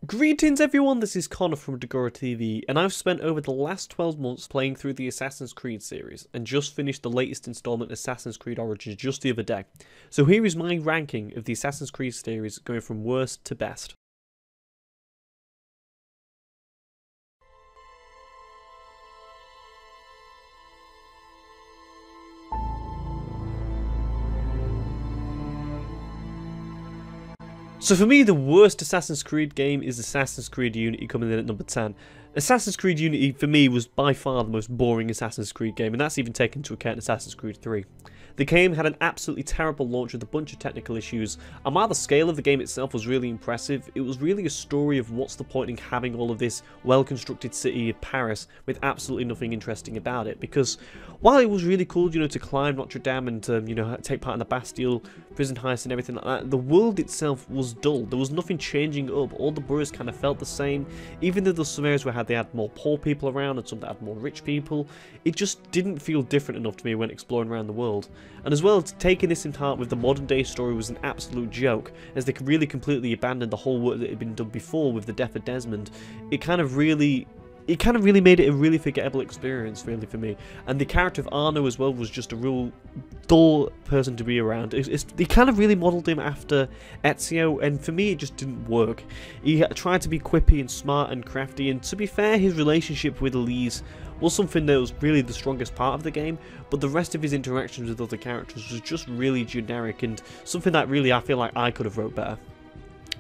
Greetings everyone, this is Connor from Dagora TV, and I've spent over the last 12 months playing through the Assassin's Creed series, and just finished the latest installment Assassin's Creed Origins just the other day. So here is my ranking of the Assassin's Creed series, going from worst to best. So for me, the worst Assassin's Creed game is Assassin's Creed Unity, coming in at number 10. Assassin's Creed Unity, for me, was by far the most boring Assassin's Creed game, and that's even taken into account Assassin's Creed 3. The game had an absolutely terrible launch with a bunch of technical issues, and while the scale of the game itself was really impressive, it was really a story of what's the point in having all of this well-constructed city of Paris with absolutely nothing interesting about it, because while it was really cool, to climb Notre Dame and to, take part in the Bastille prison heist and everything like that, the world itself was dull. There was nothing changing up. All the boroughs kind of felt the same. Even though there's some areas where they had more poor people around and some that had more rich people, it just didn't feel different enough to me when exploring around the world. And as well, taking this in part with the modern day story was an absolute joke, as they really completely abandoned the whole work that had been done before with the death of Desmond. It kind of really made it a really forgettable experience, really, for me. And the character of Arno as well was just a real dull person to be around. They kind of really modelled him after Ezio, and for me it just didn't work. He tried to be quippy and smart and crafty, and to be fair, his relationship with Elise was something that was really the strongest part of the game, but the rest of his interactions with other characters was just really generic, and something that really I feel like I could have wrote better.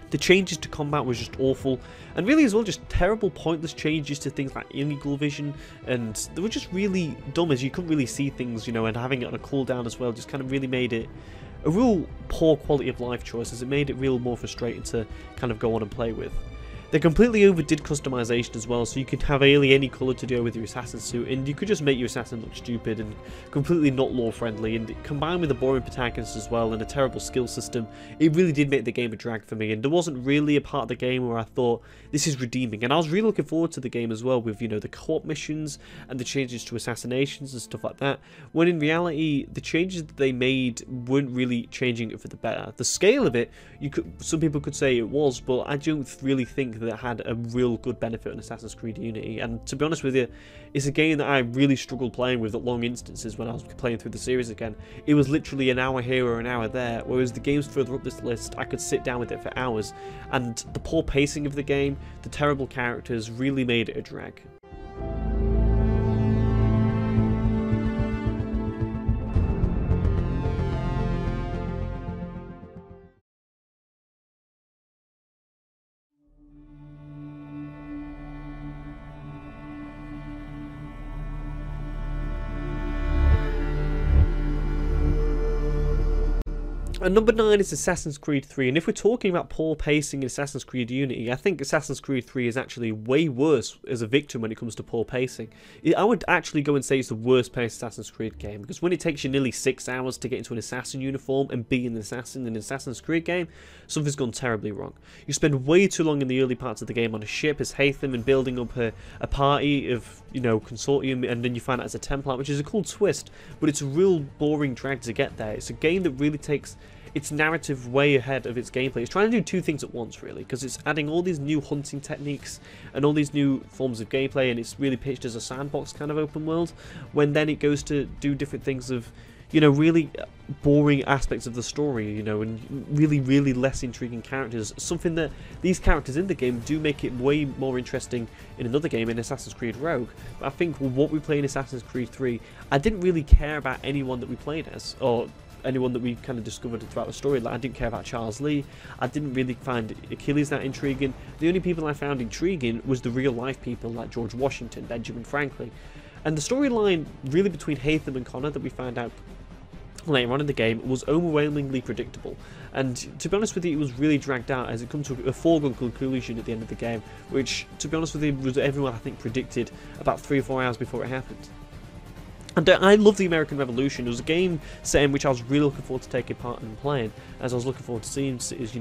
The changes to combat was just awful, and really as well just terrible pointless changes to things like illegal vision, and they were just really dumb, as you couldn't really see things, and having it on a cooldown as well just kind of really made it a real poor quality of life choice, as it made it real more frustrating to kind of go on and play with. They completely overdid customization as well, so you could have any colour to do with your assassin suit, and you could just make your assassin look stupid and completely not lore friendly, and combined with the boring protagonist as well and a terrible skill system, it really did make the game a drag for me, and there wasn't really a part of the game where I thought, this is redeeming. And I was really looking forward to the game as well, with the co-op missions and the changes to assassinations and stuff like that, when in reality the changes that they made weren't really changing it for the better. The scale of it, some people could say it was, but I don't really think that had a real good benefit on Assassin's Creed Unity. And to be honest with you, it's a game that I really struggled playing with at long instances when I was playing through the series again. It was literally an hour here or an hour there, whereas the games further up this list, I could sit down with it for hours, and the poor pacing of the game, the terrible characters, really made it a drag. And number 9 is Assassin's Creed 3, and if we're talking about poor pacing in Assassin's Creed Unity, I think Assassin's Creed 3 is actually way worse as a victim when it comes to poor pacing. I would actually go and say it's the worst paced Assassin's Creed game, because when it takes you nearly 6 hours to get into an assassin uniform and be an assassin in an Assassin's Creed game, something's gone terribly wrong. You spend way too long in the early parts of the game on a ship as Haytham and building up a party of, consortium, and then you find out it's a Templar, which is a cool twist, but it's a real boring drag to get there. It's a game that really takes its narrative way ahead of its gameplay. It's trying to do two things at once, really, because it's adding all these new hunting techniques and all these new forms of gameplay, and it's really pitched as a sandbox kind of open world, when then it goes to do different things of, really boring aspects of the story, and really less intriguing characters. Something that these characters in the game do make it way more interesting in another game, in Assassin's Creed Rogue. But I think what we play in Assassin's Creed 3, I didn't really care about anyone that we played as, or anyone that we kind of discovered throughout the story. Like, I didn't care about Charles Lee. I didn't really find Achilles that intriguing. The only people I found intriguing was the real life people like George Washington, Benjamin Franklin. And the storyline really between Haytham and Connor that we found out later on in the game was overwhelmingly predictable, and to be honest with you, it was really dragged out as it comes to a foregone conclusion at the end of the game, which, to be honest with you, was everyone I think predicted about 3 or 4 hours before it happened. And I love the American Revolution. It was a game set in which I was really looking forward to taking part in and playing, as I was looking forward to seeing cities,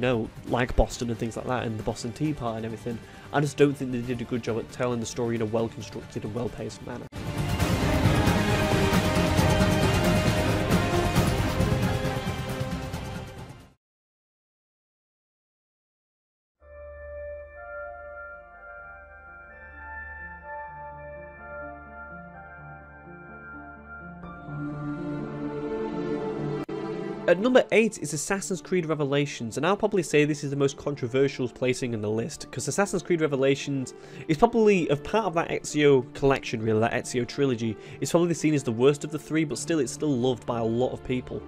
like Boston and things like that, and the Boston Tea Party and everything. I just don't think they did a good job at telling the story in a well-constructed and well-paced manner. At number 8 is Assassin's Creed Revelations, and I'll probably say this is the most controversial placing in the list, because Assassin's Creed Revelations is probably, a part of that Ezio collection really, that Ezio trilogy, is probably seen as the worst of the three, but still it's still loved by a lot of people.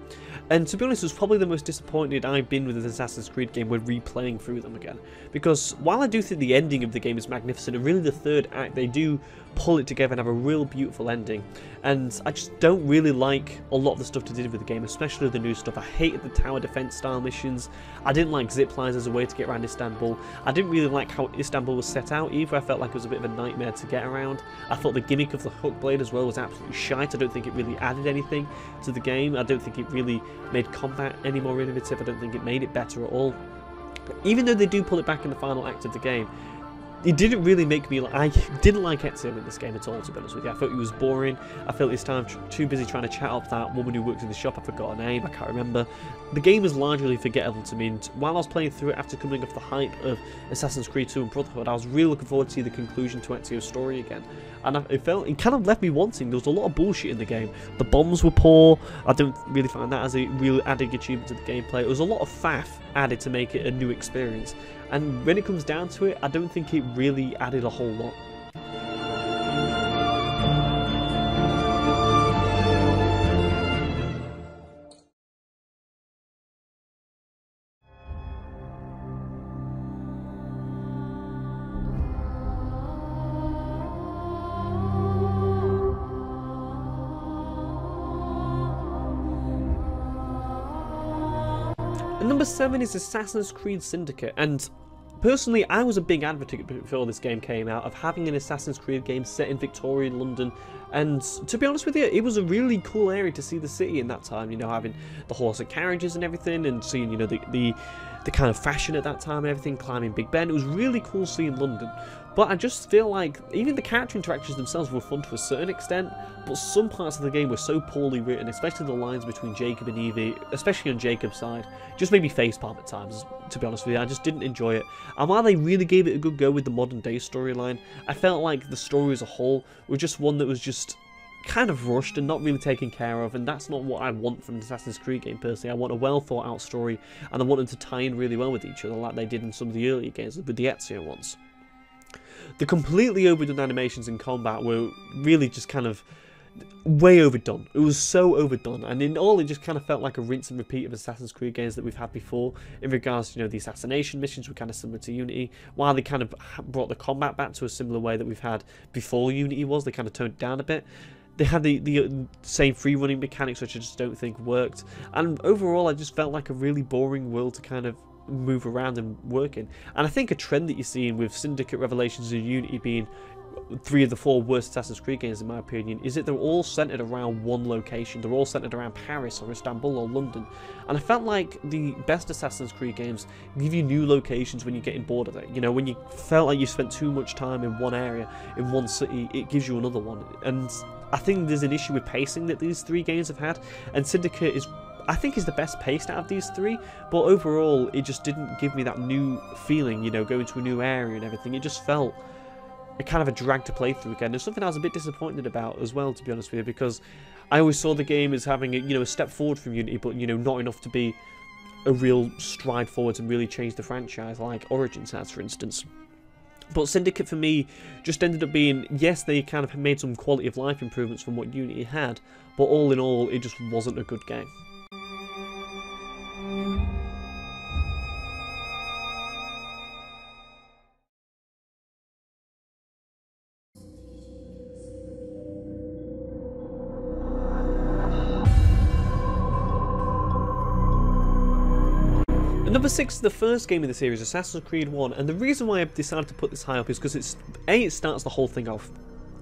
And to be honest, it was probably the most disappointed I've been with an Assassin's Creed game when replaying through them again. Because while I do think the ending of the game is magnificent, and really the third act, they do pull it together and have a real beautiful ending, and I just don't really like a lot of the stuff they did with the game, especially the new stuff. I hated the tower defense style missions. I didn't like zip lines as a way to get around Istanbul. I didn't really like how Istanbul was set out either. I felt like it was a bit of a nightmare to get around. I thought the gimmick of the hook blade as well was absolutely shite. I don't think it really added anything to the game. I don't think it really made combat any more innovative. I don't think it made it better at all. Even though they do pull it back in the final act of the game, it didn't really make me like. I didn't like Ezio in this game at all, to be honest with you. I felt he was boring. I felt this time too busy trying to chat up that woman who works in the shop. I forgot her name, I can't remember. The game was largely forgettable to me, and while I was playing through it after coming off the hype of Assassin's Creed 2 and Brotherhood, I was really looking forward to see the conclusion to Ezio's story again. And it kind of left me wanting. There was a lot of bullshit in the game. The bombs were poor. I don't really find that as a real added achievement to the gameplay. It was a lot of faff added to make it a new experience. And when it comes down to it, I don't think it really added a whole lot. And number 7 is Assassin's Creed Syndicate, and personally, I was a big advocate before this game came out of having an Assassin's Creed game set in Victorian London, and to be honest with you, it was a really cool area to see the city in that time, you know, having the horse and carriages and everything, and seeing, you know, the kind of fashion at that time and everything, climbing Big Ben. It was really cool seeing London. But I just feel like even the character interactions themselves were fun to a certain extent, but some parts of the game were so poorly written, especially the lines between Jacob and Evie, especially on Jacob's side, just made me facepalm at times, to be honest with you. I just didn't enjoy it. And while they really gave it a good go with the modern day storyline, I felt like the story as a whole was just one that was just kind of rushed and not really taken care of, and that's not what I want from an Assassin's Creed game personally. I want a well thought out story, and I want them to tie in really well with each other like they did in some of the earlier games with the Ezio ones. The completely overdone animations in combat were really just kind of way overdone. It was so overdone, and in all it just kind of felt like a rinse and repeat of Assassin's Creed games that we've had before in regards to, you know, the assassination missions were kind of similar to Unity, while they kind of brought the combat back to a similar way that we've had before Unity was. They kind of toned it down a bit. They had the same free running mechanics, which I just don't think worked, and overall I just felt like a really boring world to kind of move around and work in. And I think a trend that you're seeing with Syndicate, Revelations and Unity being 3 of the 4 worst Assassin's Creed games in my opinion, is that they're all centered around one location. They're all centered around Paris or Istanbul or London, and I felt like the best Assassin's Creed games give you new locations when you're getting bored of it. You know, when you felt like you spent too much time in one area, in one city, it gives you another one. And I think there's an issue with pacing that these 3 games have had, and Syndicate is, I think, is the best paced out of these 3, but overall it just didn't give me that new feeling, you know, going to a new area and everything. It just felt a kind of a drag to play through again. There's something I was a bit disappointed about as well, to be honest with you, because I always saw the game as having a, you know, a step forward from Unity, but, you know, not enough to be a real stride forward and really change the franchise like Origins has, for instance. But Syndicate for me just ended up being, yes, they kind of made some quality of life improvements from what Unity had, but all in all it just wasn't a good game. Number 6 is the first game in the series, Assassin's Creed 1, and the reason why I decided to put this high up is because it starts the whole thing off.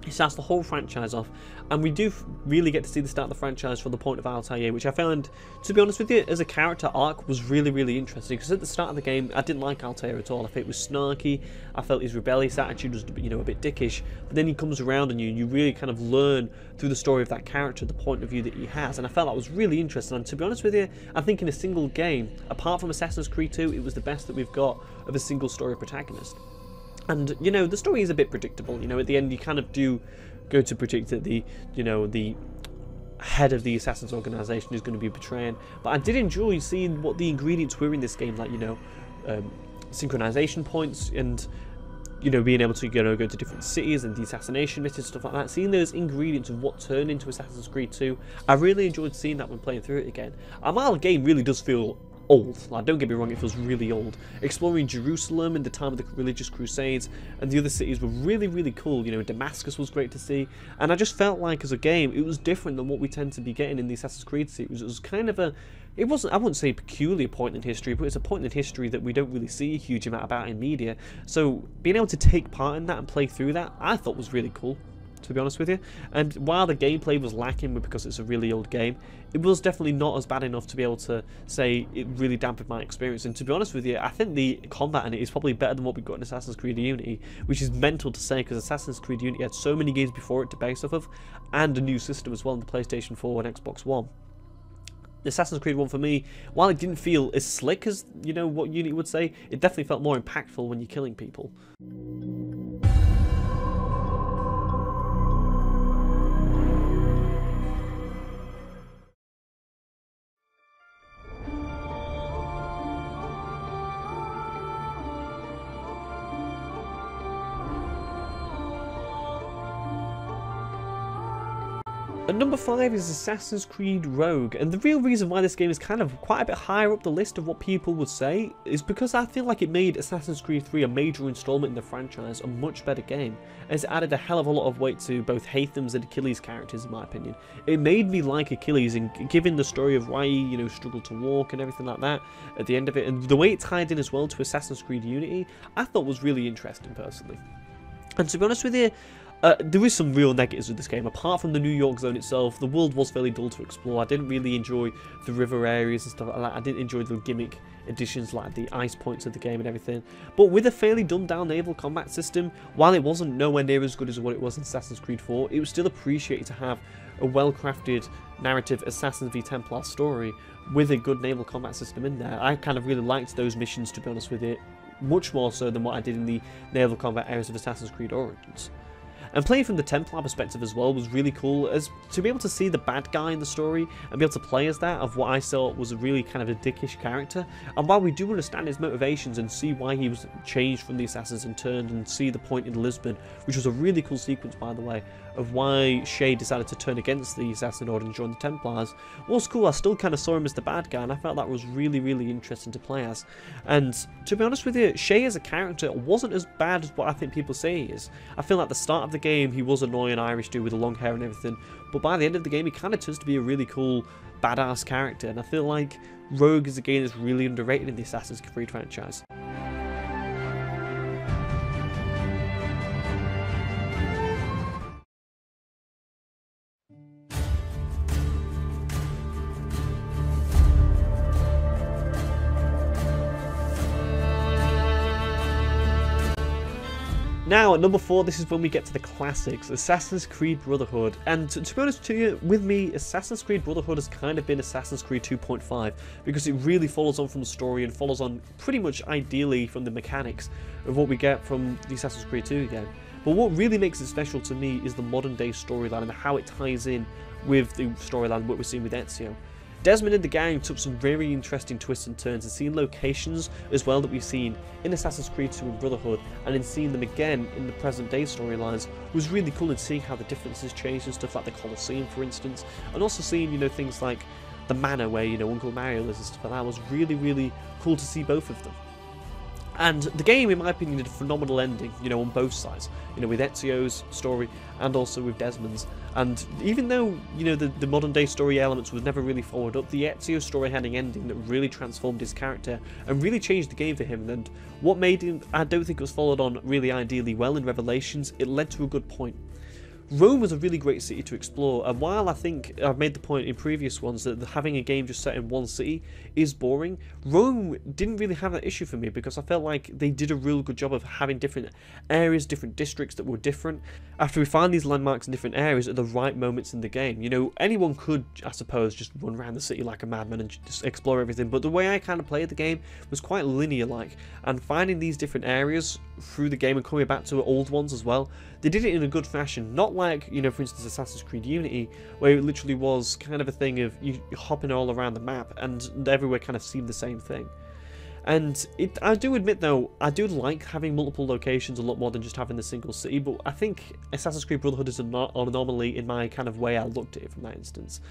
It starts the whole franchise off, and we do really get to see the start of the franchise from the point of Altair, which I found, to be honest with you, as a character arc was really, really interesting, because at the start of the game, I didn't like Altair at all. I felt it was snarky, I felt his rebellious attitude was, you know, a bit dickish, but then he comes around and you really kind of learn through the story of that character the point of view that he has, and I felt that was really interesting. And to be honest with you, I think in a single game, apart from Assassin's Creed 2, it was the best that we've got of a single story protagonist. And, you know, the story is a bit predictable. You know, at the end you kind of do go to predict that the head of the Assassin's organization who's going to be betraying. But I did enjoy seeing what the ingredients were in this game, like, you know, synchronization points and, you know, being able to go to different cities and the assassination missions, stuff like that. Seeing those ingredients of what turned into Assassin's Creed 2, I really enjoyed seeing that when playing through it again. And while the game really does feel old, like, don't get me wrong, it feels really old. Exploring Jerusalem in the time of the religious crusades and the other cities were really, really cool. You know, Damascus was great to see, and I just felt like as a game it was different than what we tend to be getting in the Assassin's Creed series. It was kind of a, it wasn't, I wouldn't say a peculiar point in history, but it's a point in history that we don't really see a huge amount about in media. So being able to take part in that and play through that, I thought was really cool, to be honest with you. And while the gameplay was lacking because it's a really old game, it was definitely not as bad enough to be able to say it really dampened my experience. And to be honest with you, I think the combat in it is probably better than what we got in Assassin's Creed Unity, which is mental to say because Assassin's Creed Unity had so many games before it to base off of, and a new system as well on the PlayStation 4 and Xbox One. The Assassin's Creed 1 for me, while it didn't feel as slick as, you know, what Unity would say, it definitely felt more impactful when you're killing people. At number 5 is Assassin's Creed Rogue, and the real reason why this game is kind of quite a bit higher up the list of what people would say is because I feel like it made Assassin's Creed 3 a major installment in the franchise, a much better game, as it added a hell of a lot of weight to both Haytham's and Achilles' characters in my opinion. It made me like Achilles, and given the story of why he, you know, struggled to walk and everything like that at the end of it, and the way it tied in as well to Assassin's Creed Unity, I thought was really interesting personally. And to be honest with you, there is some real negatives with this game. Apart from the New York zone itself, the world was fairly dull to explore. I didn't really enjoy the river areas and stuff like that. I didn't enjoy the gimmick additions like the ice points of the game and everything. But with a fairly dumbed down naval combat system, while it wasn't nowhere near as good as what it was in Assassin's Creed 4, it was still appreciated to have a well-crafted narrative Assassin v Templar story with a good naval combat system in there. I kind of really liked those missions, to be honest with you, much more so than what I did in the naval combat areas of Assassin's Creed Origins. And playing from the Templar perspective as well was really cool, as to be able to see the bad guy in the story and be able to play as that of what I thought was a really kind of a dickish character. And while we do understand his motivations and see why he was changed from the Assassins and turned, and see the point in Lisbon, which was a really cool sequence by the way, of why Shay decided to turn against the Assassin Order and join the Templars, was cool. I still kind of saw him as the bad guy, and I felt that was really, really interesting to play as. And to be honest with you, Shay as a character wasn't as bad as what I think people say he is. I feel like at the start of the game he was an annoying Irish dude with the long hair and everything, but by the end of the game he kind of turns to be a really cool badass character, and I feel like Rogue is a game that's really underrated in the Assassin's Creed franchise. Now, at number 4, this is when we get to the classics, Assassin's Creed Brotherhood. And to be honest to you, with me, Assassin's Creed Brotherhood has kind of been Assassin's Creed 2.5, because it really follows on from the story and follows on pretty much ideally from the mechanics of what we get from the Assassin's Creed 2 game. But what really makes it special to me is the modern day storyline and how it ties in with the storyline what we're seeing with Ezio. Desmond and the gang took some very interesting twists and turns, and seeing locations as well that we've seen in Assassin's Creed 2 and Brotherhood, and in seeing them again in the present day storylines was really cool, and seeing how the differences changed and stuff like the Colosseum for instance, and also seeing, you know, things like the manor where, you know, Uncle Mario lives and stuff like that was really, really cool to see both of them. And the game, in my opinion, did a phenomenal ending, you know, on both sides, you know, with Ezio's story and also with Desmond's. And even though, you know, the modern day story elements was never really followed up, the Ezio story had an ending that really transformed his character and really changed the game for him. And what made him, I don't think it was followed on really ideally well in Revelations, it led to a good point. Rome was a really great city to explore, and while I think I've made the point in previous ones that having a game just set in one city is boring, Rome didn't really have that issue for me, because I felt like they did a real good job of having different areas, different districts that were different. After we find these landmarks in different areas at the right moments in the game, you know, anyone could, I suppose, just run around the city like a madman and just explore everything, but the way I kind of played the game was quite linear-like, and finding these different areas through the game and coming back to old ones as well, they did it in a good fashion, not like, you know, for instance, Assassin's Creed Unity, where it literally was kind of a thing of you hopping all around the map and everywhere kind of seemed the same thing. And I do admit though, I do like having multiple locations a lot more than just having the single city, but I think Assassin's Creed Brotherhood is an anomaly in my kind of way I looked at it from that instance.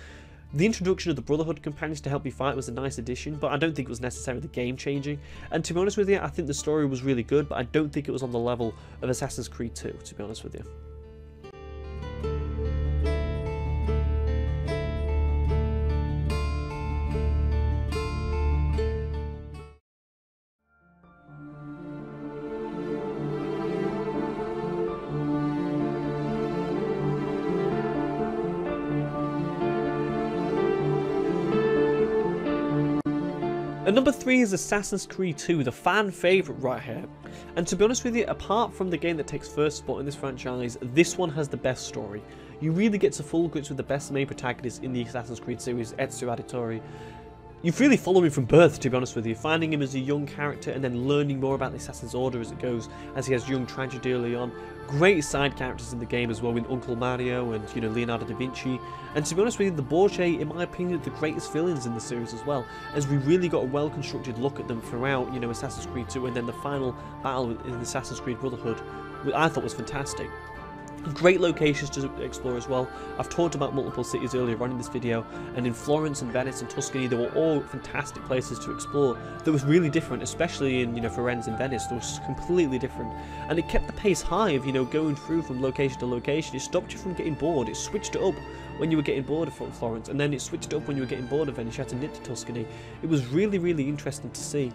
The introduction of the Brotherhood companions to help you fight was a nice addition, but I don't think it was necessarily game changing. And to be honest with you, I think the story was really good, but I don't think it was on the level of Assassin's Creed 2, to be honest with you. And number 3 is Assassin's Creed 2, the fan favourite right here. And to be honest with you, apart from the game that takes first spot in this franchise, this one has the best story. You really get to full grips with the best main protagonist in the Assassin's Creed series, Ezio Auditore. You really follow him from birth, to be honest with you, finding him as a young character and then learning more about the Assassin's Order as it goes, as he has young tragedy early on. Great side characters in the game as well, with Uncle Mario and, you know, Leonardo da Vinci. And to be honest with you, the Borgia, in my opinion, are the greatest villains in the series as well, as we really got a well-constructed look at them throughout, you know, Assassin's Creed 2, and then the final battle in Assassin's Creed Brotherhood, I thought was fantastic. Great locations to explore as well. I've talked about multiple cities earlier on in this video, and in Florence and Venice and Tuscany, they were all fantastic places to explore that was really different, especially in, you know, Florence and Venice. They was completely different, and it kept the pace high of, you know, going through from location to location. It stopped you from getting bored. It switched it up when you were getting bored of Florence, and then it switched up when you were getting bored of Venice. You had to nip to Tuscany. It was really, really interesting to see.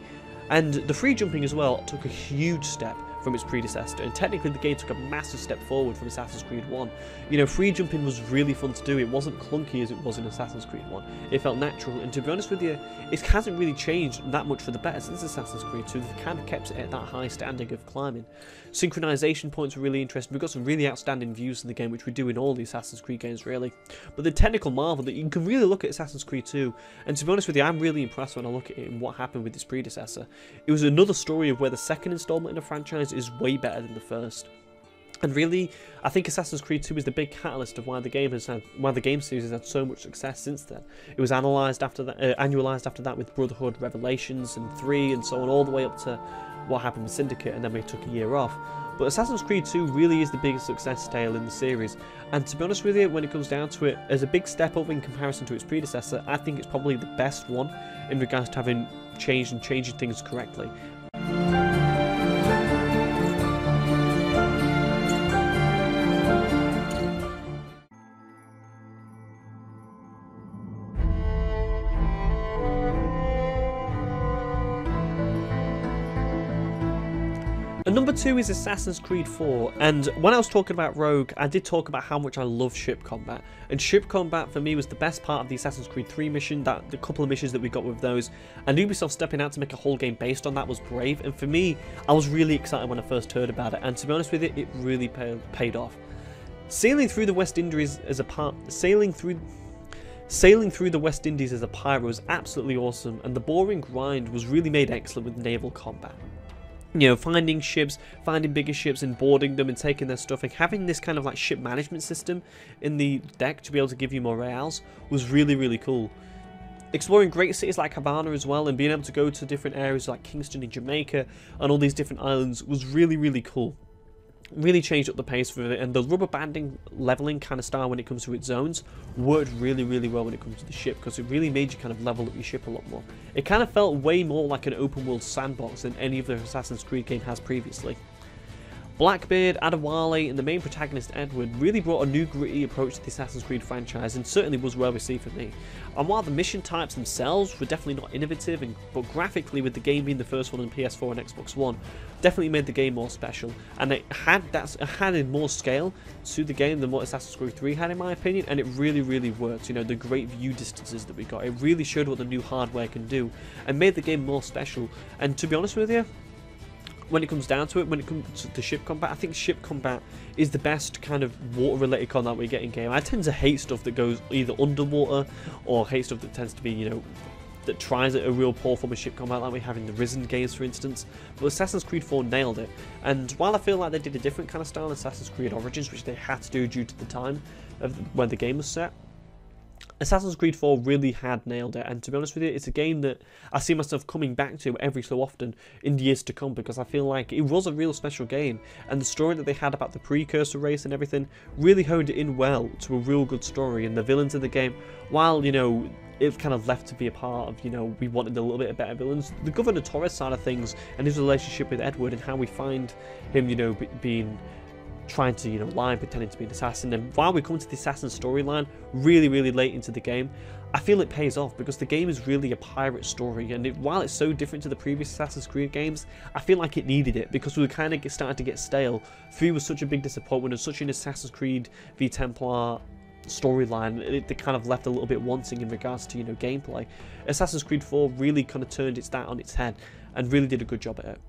And the free jumping as well took a huge step from its predecessor, and technically the game took a massive step forward from Assassin's Creed 1. You know, free jumping was really fun to do. It wasn't clunky as it was in Assassin's Creed 1. It felt natural, and to be honest with you, it hasn't really changed that much for the better since Assassin's Creed 2. They've kind of kept it at that high standing of climbing. Synchronization points were really interesting. We've got some really outstanding views in the game, which we do in all the Assassin's Creed games, really. But the technical marvel that you can really look at Assassin's Creed 2, and to be honest with you, I'm really impressed when I look at it and what happened with its predecessor. It was another story of where the second installment in the franchise is way better than the first. And really, I think Assassin's Creed 2 is the big catalyst of why the game series has had so much success since then. It was annualized after that with Brotherhood, Revelations, and 3, and so on, all the way up to what happened with Syndicate, and then we took a year off. But Assassin's Creed 2 really is the biggest success tale in the series, and to be honest with you, when it comes down to it, as a big step up in comparison to its predecessor, I think it's probably the best one in regards to having changed and changing things correctly. And number 2 is Assassin's Creed 4, and when I was talking about Rogue, I did talk about how much I love ship combat, and ship combat for me was the best part of the Assassin's Creed 3 mission, the couple of missions that we got with those, and Ubisoft stepping out to make a whole game based on that was brave, and for me, I was really excited when I first heard about it, and to be honest with you, it really paid off. Sailing through the West Indies as a pirate was absolutely awesome, and the boring grind was really made excellent with naval combat. You know, finding ships, finding bigger ships and boarding them and taking their stuff, and having this kind of like ship management system in the deck to be able to give you more reals was really, really cool. Exploring great cities like Havana as well, and being able to go to different areas like Kingston in Jamaica and all these different islands was really, really cool. Really changed up the pace for it, and the rubber banding leveling kind of style when it comes to its zones worked really, really well when it comes to the ship, because it really made you kind of level up your ship a lot more. It kind of felt way more like an open world sandbox than any of the Assassin's Creed game has previously. Blackbeard, Adewale, and the main protagonist Edward really brought a new gritty approach to the Assassin's Creed franchise, and certainly was well received for me. And while the mission types themselves were definitely not innovative, but graphically, with the game being the first one on PS4 and Xbox One, definitely made the game more special, and it had more scale to the game than what Assassin's Creed 3 had, in my opinion, and it really, really worked. You know, the great view distances that we got, it really showed what the new hardware can do, and made the game more special. And to be honest with you, when it comes down to it, when it comes to the ship combat, I think ship combat is the best kind of water-related combat we get in game. I tend to hate stuff that goes either underwater, or hate stuff that tends to be, you know, that tries a real poor form of ship combat like we have in the Risen games, for instance, but Assassin's Creed 4 nailed it. And while I feel like they did a different kind of style in Assassin's Creed Origins, which they had to do due to the time of when the game was set, Assassin's Creed 4 really had nailed it, and to be honest with you, it's a game that I see myself coming back to every so often in years to come, because I feel like it was a real special game, and the story that they had about the precursor race and everything really honed it in well to a real good story. And the villains in the game, while, you know, it's kind of left to be a part of, you know, we wanted a little bit of better villains, the Governor Torres side of things and his relationship with Edward and how we find him, you know, trying to, you know, lie, pretending to be an assassin. And while we come to the assassin storyline really late into the game, I feel it pays off, because the game is really a pirate story, and while it's so different to the previous Assassin's Creed games, I feel like it needed it, because we were kind of starting to get stale. 3 was such a big disappointment, and such an Assassin's Creed v Templar storyline, they kind of left a little bit wanting in regards to, you know, gameplay. Assassin's Creed 4 really kind of turned that on its head and really did a good job at it.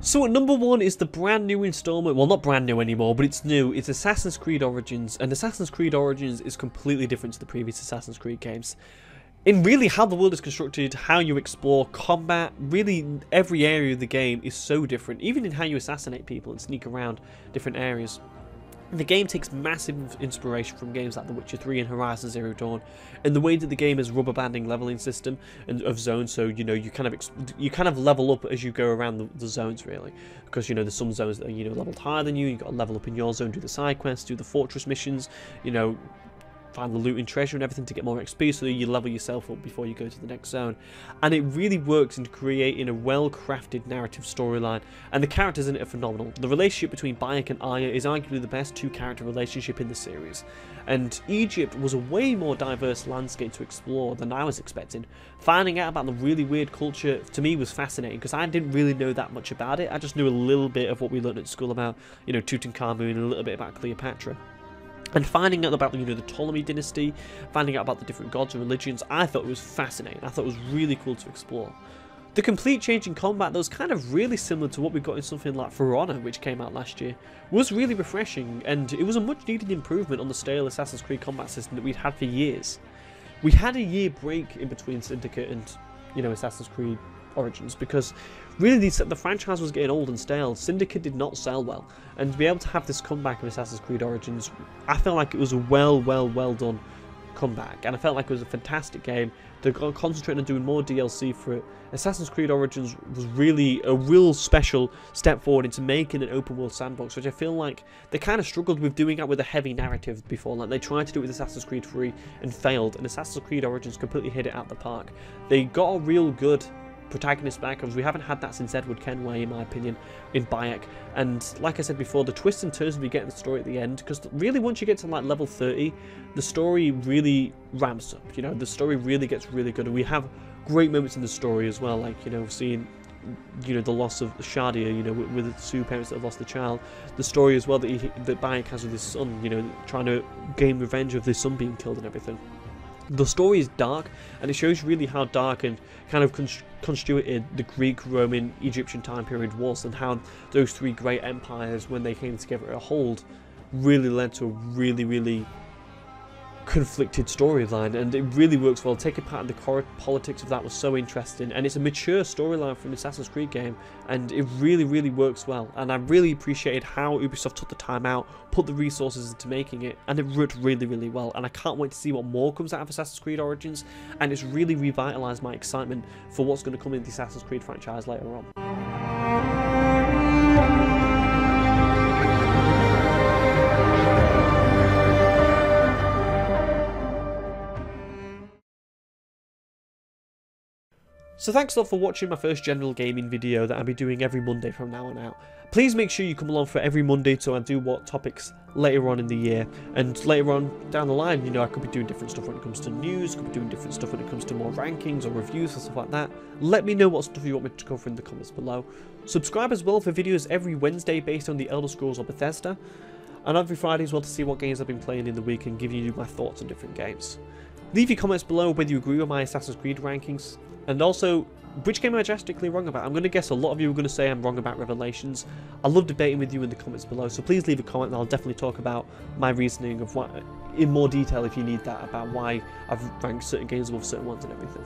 So at number 1 is the brand new installment, well, not brand new anymore, but it's new. It's Assassin's Creed Origins, and Assassin's Creed Origins is completely different to the previous Assassin's Creed games. In really how the world is constructed, how you explore combat, really every area of the game is so different, even in how you assassinate people and sneak around different areas. The game takes massive inspiration from games like The Witcher 3 and Horizon Zero Dawn, and the way that the game is rubber banding leveling system and of zones, so you know you kind of level up as you go around the zones, really, because you know there's some zones that are, you know, leveled higher than you got to level up in your zone, do the side quests, do the fortress missions, you know, find the loot and treasure and everything to get more XP, so that you level yourself up before you go to the next zone. And it really works in creating a well-crafted narrative storyline, and the characters in it are phenomenal. The relationship between Bayek and Aya is arguably the best two-character relationship in the series, and Egypt was a way more diverse landscape to explore than I was expecting. Finding out about the really weird culture, to me, was fascinating, because I didn't really know that much about it. I just knew a little bit of what we learned at school about, you know, Tutankhamun, and a little bit about Cleopatra. And finding out about, you know, the Ptolemy dynasty, finding out about the different gods and religions, I thought it was fascinating. I thought it was really cool to explore. The complete change in combat that was kind of really similar to what we got in something like For Honor, which came out last year, was really refreshing, and it was a much needed improvement on the stale Assassin's Creed combat system that we'd had for years. We had a year break in between Syndicate and, you know, Assassin's Creed Origins, because really the franchise was getting old and stale. Syndicate did not sell well, and to be able to have this comeback of Assassin's Creed Origins, I felt like it was a well done comeback, and I felt like it was a fantastic game. They're concentrating on doing more DLC for it. Assassin's Creed Origins was really a real special step forward into making an open world sandbox, which I feel like they kind of struggled with doing that with a heavy narrative before. Like, they tried to do it with Assassin's Creed 3 and failed, and Assassin's Creed Origins completely hit it out the park. They got a real good protagonist back, because we haven't had that since Edward Kenway, in my opinion, in Bayek. And like I said before, the twists and turns we get in the story at the end, because really once you get to like level 30, the story really ramps up. You know, the story really gets really good, and we have great moments in the story as well, like, you know, seeing, you know, the loss of Shadia, you know, with the two parents that have lost the child. The story as well that Bayek has with his son, you know, trying to gain revenge of his son being killed and everything. The story is dark, and it shows really how dark and kind of constituted the Greek, Roman, Egyptian time period was, and how those three great empires, when they came together at a hold, really led to a really conflicted storyline, and it really works well. Taking part in the politics of that was so interesting, and it's a mature storyline from an Assassin's Creed game, and it really works well. And I really appreciated how Ubisoft took the time out, put the resources into making it, and it worked really well. And I can't wait to see what more comes out of Assassin's Creed Origins, and it's really revitalized my excitement for what's going to come in the Assassin's Creed franchise later on. So thanks a lot for watching my first general gaming video that I'll be doing every Monday from now on out. Please make sure you come along for every Monday so I do what topics later on in the year, and later on down the line, you know, I could be doing different stuff when it comes to news, could be doing different stuff when it comes to more rankings or reviews or stuff like that. Let me know what stuff you want me to cover in the comments below. Subscribe as well for videos every Wednesday based on the Elder Scrolls or Bethesda, and every Friday as well to see what games I've been playing in the week and giving you my thoughts on different games. Leave your comments below whether you agree with my Assassin's Creed rankings, and also which game am I drastically wrong about. I'm going to guess a lot of you are going to say I'm wrong about Revelations. I love debating with you in the comments below, so please leave a comment and I'll definitely talk about my reasoning of what, in more detail if you need that, about why I've ranked certain games above certain ones and everything.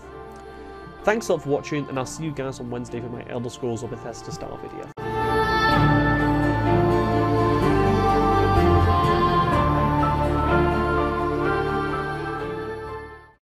Thanks a lot for watching, and I'll see you guys on Wednesday for my Elder Scrolls or Bethesda style video.